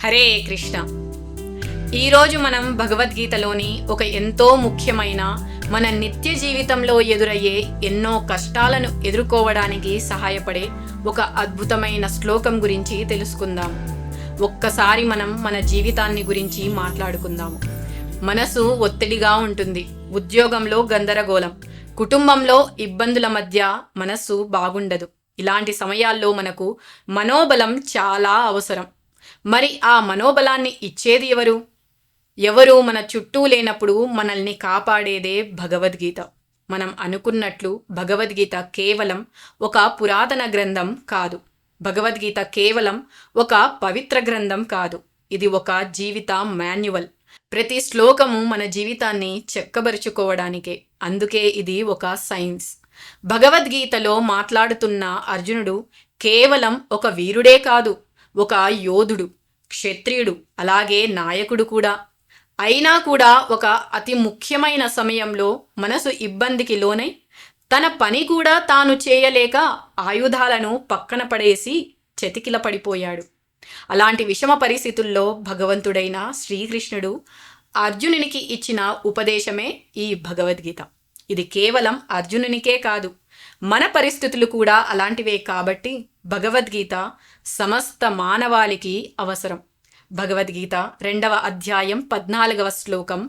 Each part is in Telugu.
హరే కృష్ణ. ఈరోజు మనం భగవద్గీతలోని ఒక ఎంతో ముఖ్యమైన మన నిత్య జీవితంలో ఎదురయ్యే ఎన్నో కష్టాలను ఎదుర్కోవడానికి సహాయపడే ఒక అద్భుతమైన శ్లోకం గురించి తెలుసుకుందాం. ఒక్కసారి మనం మన జీవితాన్ని గురించి మాట్లాడుకుందాము. మనసు ఒత్తిడిగా ఉంటుంది, ఉద్యోగంలో గందరగోళం, కుటుంబంలో ఇబ్బందుల మధ్య మనసు బాగుండదు. ఇలాంటి సమయాల్లో మనకు మనోబలం చాలా అవసరం. మరి ఆ మనోబలాన్ని ఇచ్చేది ఎవరు మన చుట్టూ లేనప్పుడు మనల్ని కాపాడేదే భగవద్గీత. మనం అనుకున్నట్లు భగవద్గీత కేవలం ఒక పురాతన గ్రంథం కాదు. భగవద్గీత కేవలం ఒక పవిత్ర గ్రంథం కాదు. ఇది ఒక జీవిత మాన్యువల్. ప్రతి శ్లోకము మన జీవితాన్ని చెక్కబరుచుకోవడానికే. అందుకే ఇది ఒక సైన్స్. భగవద్గీతలో మాట్లాడుతున్న అర్జునుడు కేవలం ఒక వీరుడే కాదు, ఒక యోధుడు, క్షత్రియుడు, అలాగే నాయకుడు కూడా. అయినా కూడా ఒక అతి ముఖ్యమైన సమయంలో మనసు ఇబ్బందికి లోనై తన పని కూడా తాను చేయలేక ఆయుధాలను పక్కన పడేసి చతికిల పడిపోయాడు. అలాంటి విషమ పరిస్థితుల్లో భగవంతుడైన శ్రీకృష్ణుడు అర్జునునికి ఇచ్చిన ఉపదేశమే ఈ భగవద్గీత. ఇది కేవలం అర్జునునికే కాదు, మన పరిస్థితులు కూడా అలాంటివే. కాబట్టి భగవద్గీత సమస్త మానవాళికి అవసరం. భగవద్గీత 2వ అధ్యాయం 14వ శ్లోకం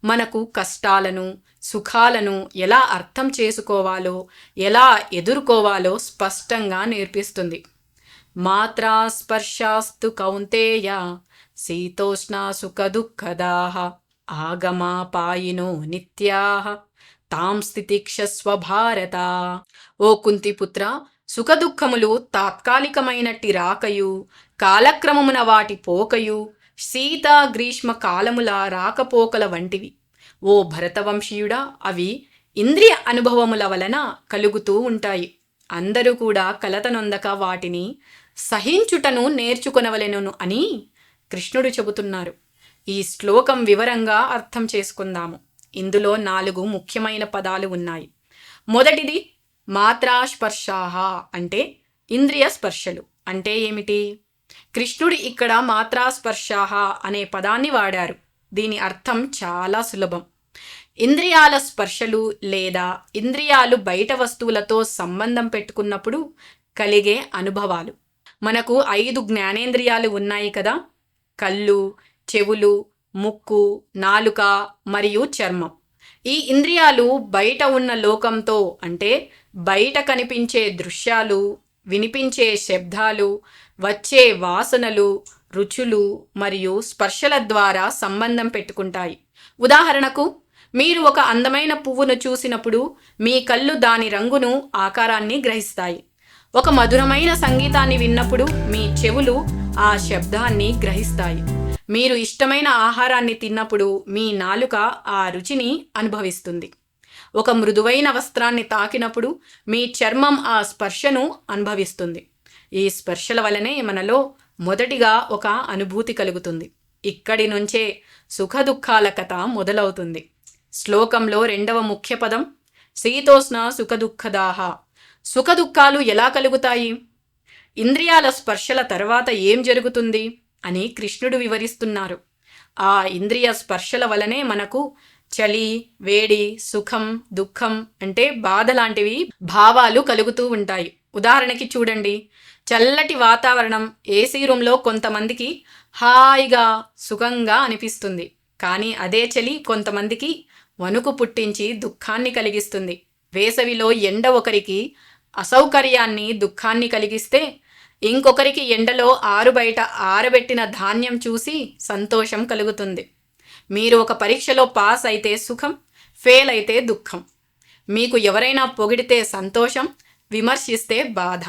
మనకు కష్టాలను, సుఖాలను ఎలా అర్థం చేసుకోవాలో, ఎలా ఎదుర్కోవాలో స్పష్టంగా నేర్పిస్తుంది. మాత్రా స్పర్శాస్తు కౌంతేయ శీతోష్ణ సుఖ దుఃఖదాః ఆగమాపాయినో నిత్యాః తాం స్థితిక్షస్వ భారత. ఓ కుంతిపుత్ర, సుఖదుఖములు తాత్కాలికమైనట్టి రాకయు, కాలక్రమమున వాటి పోకయు, శీత గ్రీష్మ కాలముల రాకపోకల వంటివి. ఓ భరతవంశీయుడా, అవి ఇంద్రియ అనుభవముల వలన కలుగుతూ ఉంటాయి. అందరూ కూడా కలతనొందక వాటిని సహించుటను నేర్చుకొనవలెను అని కృష్ణుడు చెబుతున్నారు. ఈ శ్లోకం వివరంగా అర్థం చేసుకుందాము. ఇందులో 4 ముఖ్యమైన పదాలు ఉన్నాయి. మొదటిది మాత్రాస్పర్శాః, అంటే ఇంద్రియ స్పర్శలు. అంటే ఏమిటి? కృష్ణుడు ఇక్కడ మాత్రాస్పర్శాః అనే పదాన్ని వాడారు. దీని అర్థం చాలా సులభం. ఇంద్రియాల స్పర్శలు లేదా ఇంద్రియాలు బయట వస్తువులతో సంబంధం పెట్టుకున్నప్పుడు కలిగే అనుభవాలు. మనకు 5 జ్ఞానేంద్రియాలు ఉన్నాయి కదా: కళ్ళు, చెవులు, ముక్కు, నాలుక మరియు చర్మం. ఈ ఇంద్రియాలు బయట ఉన్న లోకంతో, అంటే బయట కనిపించే దృశ్యాలు, వినిపించే శబ్దాలు, వచ్చే వాసనలు, రుచులు మరియు స్పర్శల ద్వారా సంబంధం పెట్టుకుంటాయి. ఉదాహరణకు, మీరు ఒక అందమైన పువ్వును చూసినప్పుడు మీ కళ్ళు దాని రంగును, ఆకారాన్ని గ్రహిస్తాయి. ఒక మధురమైన సంగీతాన్ని విన్నప్పుడు మీ చెవులు ఆ శబ్దాన్ని గ్రహిస్తాయి. మీరు ఇష్టమైన ఆహారాన్ని తిన్నప్పుడు మీ నాలుక ఆ రుచిని అనుభవిస్తుంది. ఒక మృదువైన వస్త్రాన్ని తాకినప్పుడు మీ చర్మం ఆ స్పర్శను అనుభవిస్తుంది. ఈ స్పర్శల వలనే మనలో మొదటిగా ఒక అనుభూతి కలుగుతుంది. ఇక్కడి నుంచే సుఖ దుఃఖాల కథ మొదలవుతుంది. శ్లోకంలో 2వ ముఖ్య పదం శీతోష్ణ సుఖ దుఃఖదాః. సుఖ దుఃఖాలు ఎలా కలుగుతాయి? ఇంద్రియాల స్పర్శల తర్వాత ఏం జరుగుతుంది అని కృష్ణుడు వివరిస్తున్నారు. ఆ ఇంద్రియ స్పర్శల వలనే మనకు చలి, వేడి, సుఖం, దుఃఖం, అంటే బాధ లాంటివి భావాలు కలుగుతూ ఉంటాయి. ఉదాహరణకి చూడండి, చల్లటి వాతావరణం, ఏసీ రూమ్లో కొంతమందికి హాయిగా సుఖంగా అనిపిస్తుంది. కానీ అదే చలి కొంతమందికి వణుకు పుట్టించి దుఃఖాన్ని కలిగిస్తుంది. వేసవిలో ఎండ ఒకరికి అసౌకర్యాన్ని, దుఃఖాన్ని కలిగిస్తే ఇంకొకరికి ఎండలో ఆరుబయట ఆరబెట్టిన ధాన్యం చూసి సంతోషం కలుగుతుంది. మీరు ఒక పరీక్షలో పాస్ అయితే సుఖం, ఫెయిల్ అయితే దుఃఖం. మీకు ఎవరైనా పొగిడితే సంతోషం, విమర్శిస్తే బాధ.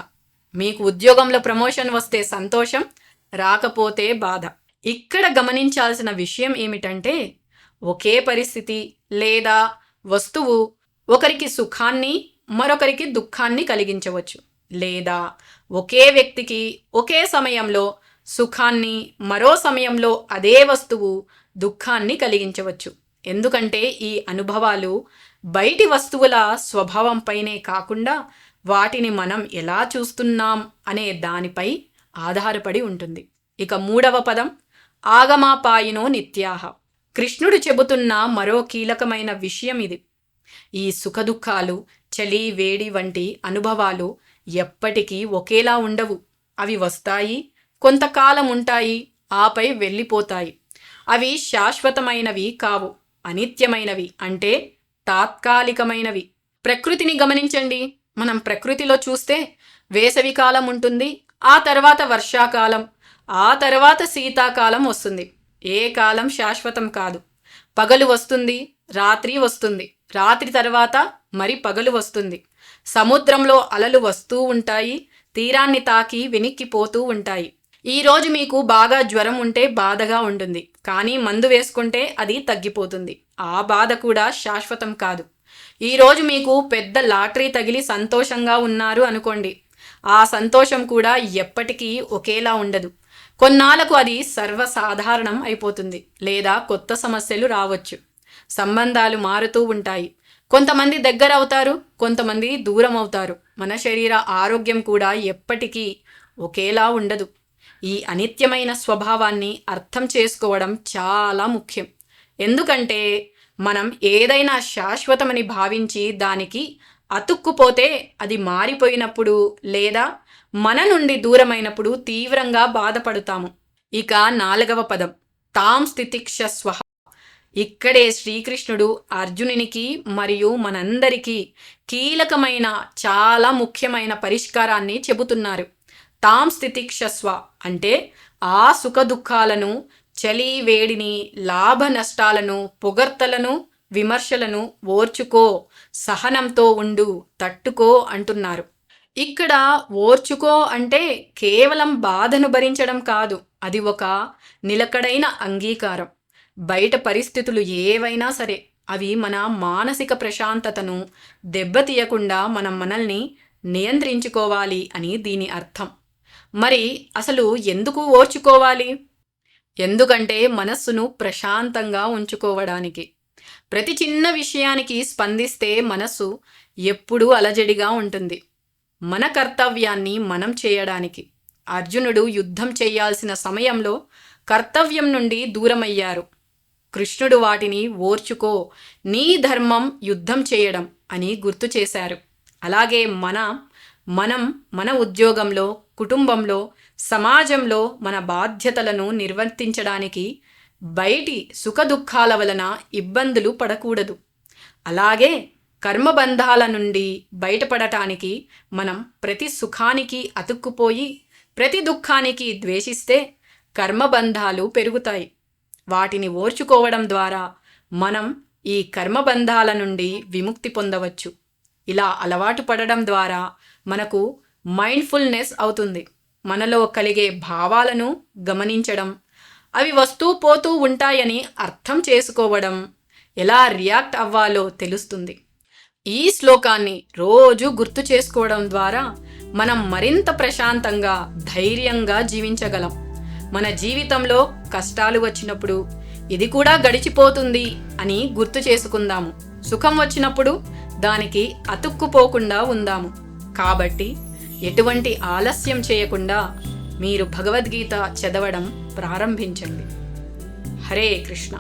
మీకు ఉద్యోగంలో ప్రమోషన్ వస్తే సంతోషం, రాకపోతే బాధ. ఇక్కడ గమనించాల్సిన విషయం ఏమిటంటే, ఒకే పరిస్థితి లేదా వస్తువు ఒకరికి సుఖాన్ని, మరొకరికి దుఃఖాన్ని కలిగించవచ్చు. లేదా ఒకే వ్యక్తికి ఒకే సమయంలో సుఖాన్ని, మరో సమయంలో అదే వస్తువు దుఃఖాన్ని కలిగించవచ్చు. ఎందుకంటే ఈ అనుభవాలు బయటి వస్తువుల స్వభావంపైనే కాకుండా వాటిని మనం ఎలా చూస్తున్నాం అనే దానిపై ఆధారపడి ఉంటుంది. ఇక 3వ పదం ఆగమాపాయినో నిత్యాహ. కృష్ణుడు చెబుతున్న మరో కీలకమైన విషయం ఇది. ఈ సుఖదుఖాలు, చలి వేడి వంటి అనుభవాలు ఎప్పటికీ ఒకేలా ఉండవు. అవి వస్తాయి, కొంతకాలం ఉంటాయి, ఆపై వెళ్ళిపోతాయి. అవి శాశ్వతమైనవి కావు, అనిత్యమైనవి, అంటే తాత్కాలికమైనవి. ప్రకృతిని గమనించండి. మనం ప్రకృతిలో చూస్తే వేసవికాలం ఉంటుంది, ఆ తర్వాత వర్షాకాలం, ఆ తర్వాత శీతాకాలం వస్తుంది. ఏ కాలం శాశ్వతం కాదు. పగలు వస్తుంది, రాత్రి వస్తుంది, రాత్రి తర్వాత మరి పగలు వస్తుంది. సముద్రంలో అలలు వస్తూ ఉంటాయి, తీరాన్ని తాకి వెనక్కిపోతూ ఉంటాయి. ఈరోజు మీకు బాగా జ్వరం ఉంటే బాధగా ఉంటుంది, కానీ మందు వేసుకుంటే అది తగ్గిపోతుంది. ఆ బాధ కూడా శాశ్వతం కాదు. ఈరోజు మీకు పెద్ద లాటరీ తగిలి సంతోషంగా ఉన్నారు అనుకోండి, ఆ సంతోషం కూడా ఎప్పటికీ ఒకేలా ఉండదు. కొన్నాళ్లకు అది సర్వసాధారణం అయిపోతుంది, లేదా కొత్త సమస్యలు రావచ్చు. సంబంధాలు మారుతూ ఉంటాయి. కొంతమంది దగ్గర అవుతారు, కొంతమంది దూరం అవుతారు. మన శరీర ఆరోగ్యం కూడా ఎప్పటికీ ఒకేలా ఉండదు. ఈ అనిత్యమైన స్వభావాన్ని అర్థం చేసుకోవడం చాలా ముఖ్యం. ఎందుకంటే మనం ఏదైనా శాశ్వతమని భావించి దానికి అతుక్కుపోతే అది మారిపోయినప్పుడు లేదా మన నుండి దూరమైనప్పుడు తీవ్రంగా బాధపడతాము. ఇక 4వ పదం తాం స్థితిక్షస్వ. ఇక్కడే శ్రీకృష్ణుడు అర్జునునికి మరియు మనందరికీ కీలకమైన చాలా ముఖ్యమైన పరిష్కారాన్ని చెబుతున్నారు. తాం స్థితిక్షస్వ అంటే ఆ సుఖ దుఃఖాలను, చలి వేడిని, లాభ నష్టాలను, పొగడ్తలను, విమర్శలను ఓర్చుకో, సహనంతో ఉండు, తట్టుకో అంటున్నారు. ఇక్కడ ఓర్చుకో అంటే కేవలం బాధను భరించడం కాదు, అది ఒక నిలకడైన అంగీకారం. బయట పరిస్థితులు ఏవైనా సరే అవి మన మానసిక ప్రశాంతతను దెబ్బతీయకుండా మనం మనల్ని నియంత్రించుకోవాలి అని దీని అర్థం. మరి అసలు ఎందుకు ఓర్చుకోవాలి? ఎందుకంటే మనస్సును ప్రశాంతంగా ఉంచుకోవడానికి. ప్రతి చిన్న విషయానికి స్పందిస్తే మనస్సు ఎప్పుడూ అలజడిగా ఉంటుంది. మన కర్తవ్యాన్ని మనం చేయడానికి. అర్జునుడు యుద్ధం చేయాల్సిన సమయంలో కర్తవ్యం నుండి దూరమయ్యారు. కృష్ణుడు వాటిని ఓర్చుకో, నీ ధర్మం యుద్ధం చేయడం అని గుర్తు చేశారు. అలాగే మనం మన ఉద్యోగంలో, కుటుంబంలో, సమాజంలో మన బాధ్యతలను నిర్వర్తించడానికి బయటి సుఖదుఖాల వలన ఇబ్బందులు పడకూడదు. అలాగే కర్మబంధాల నుండి బయటపడటానికి మనం ప్రతి సుఖానికి అతుక్కుపోయి ప్రతి దుఃఖానికి ద్వేషిస్తే కర్మబంధాలు పెరుగుతాయి. వాటిని ఓర్చుకోవడం ద్వారా మనం ఈ కర్మబంధాల నుండి విముక్తి పొందవచ్చు. ఇలా అలవాటు పడడం ద్వారా మనకు మైండ్ఫుల్నెస్ అవుతుంది. మనలో కలిగే భావాలను గమనించడం, అవి వస్తూ పోతూ ఉంటాయని అర్థం చేసుకోవడం, ఎలా రియాక్ట్ అవ్వాలో తెలుస్తుంది. ఈ శ్లోకాన్ని రోజు గుర్తు చేసుకోవడం ద్వారా మనం మరింత ప్రశాంతంగా, ధైర్యంగా జీవించగలం. మన జీవితంలో కష్టాలు వచ్చినప్పుడు ఇది కూడా గడిచిపోతుంది అని గుర్తు చేసుకుందాము. సుఖం వచ్చినప్పుడు దానికి అతుక్కుపోకుండా ఉందాము. కాబట్టి ఎటువంటి ఆలస్యం చేయకుండా మీరు భగవద్గీత చదవడం ప్రారంభించండి. హరే కృష్ణ.